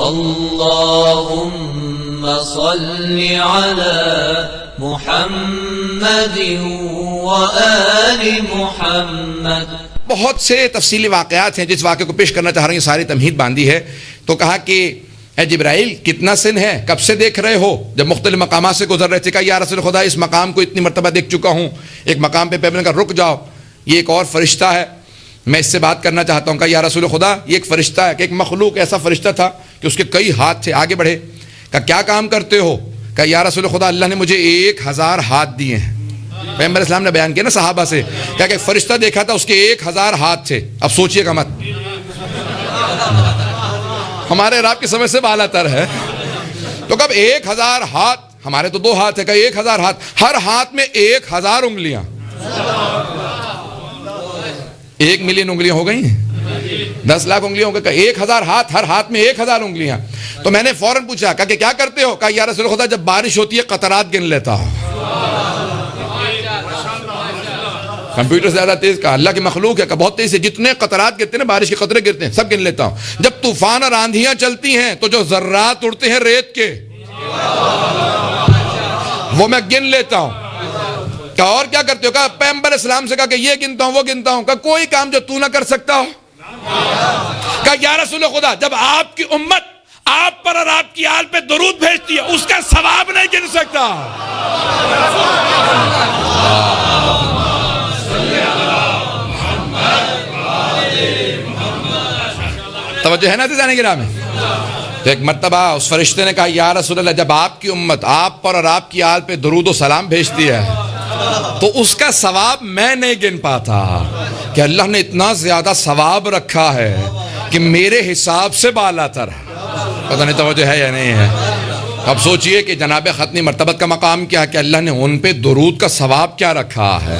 اللهم صل على محمد وآل محمد. بہت سے تفصیلی واقعات ہیں، جس واقعے کو پیش کرنا چاہ رہے ہیں ساری تمہید باندھی ہے. تو کہا کہ اے جبرائیل کتنا سن ہے، کب سے دیکھ رہے ہو؟ جب مختلف مقامات سے گزر رہے تھے کہا یا رسول خدا اس مقام کو اتنی مرتبہ دیکھ چکا ہوں. ایک مقام پہ پیغمبر نے کہا رک جاؤ، یہ ایک اور فرشتہ ہے، میں اس سے بات کرنا چاہتا ہوں. کہا یا رسول خدا یہ ایک فرشتہ ہے، کہ ایک مخلوق ایسا فرشتہ تھا کہ اس کے کئی ہاتھ تھے. آگے بڑھے کہا کیا کام کرتے ہو؟ کہا یا رسول خدا اللہ نے مجھے 1000 ہاتھ دیے ہیں. پیغمبر اسلام نے بیان کیا نا صحابہ سے، کہا کہ فرشتہ دیکھا تھا اس کے 1000 ہاتھ تھے. اب سوچئے گا مت، ہمارے رب کی سمجھ سے بالا تر ہے. تو کب 1000 ہاتھ، ہمارے تو 2 ہاتھ ہے، کہ 1000 ہاتھ، ہر ہاتھ میں 1000 انگلیاں، 1 ملین انگلیاں ہو گئی ہیں، 10 لاکھ انگلیاں ہو گئی. 1000 ہاتھ، ہر ہاتھ میں 1000 انگلیاں. تو میں نے فوراً پوچھا کہ کیا کرتے ہو؟ کہا یا رسول خدا جب بارش ہوتی ہے قطرات گن لیتا ہوں. کمپیوٹر سے زیادہ تیز، کہا اللہ کی مخلوق ہے، کہ بہت تیز ہے، جتنے قطرات گرتے ہیں نا، بارش کے قطرے گرتے ہیں، سب گن لیتا ہوں. جب طوفان اور آندھیاں چلتی ہیں تو جو ذرات اڑتے ہیں ریت کے، وہ میں گن لیتا ہوں. کہا اور کیا کرتے ہو؟ کہا پیغمبر اسلام سے کہا کہ یہ گنتا ہوں وہ گنتا ہوں. کہا کوئی کام جو تو نہ کر سکتا ہو؟ کہا یا رسول خدا جب آپ کی امت آپ پر اور آپ کی آل پہ درود بھیجتی ہے اس کا ثواب نہیں گن سکتا. توجہ ہے نا عزیزان گرامی. تو ایک مرتبہ اس فرشتے نے کہا یا رسول اللہ جب آپ کی امت آپ پر اور آپ کی آل پہ درود و سلام بھیجتی ہے تو اس کا ثواب میں نہیں گن پاتا، کہ اللہ نے اتنا زیادہ ثواب رکھا ہے کہ میرے حساب سے بالا تر ہے. پتہ نہیں توجہ ہے یا نہیں ہے. اب سوچئے کہ جناب ختنی مرتبت کا مقام کیا ہے، کہ اللہ نے ان پہ درود کا ثواب کیا رکھا ہے.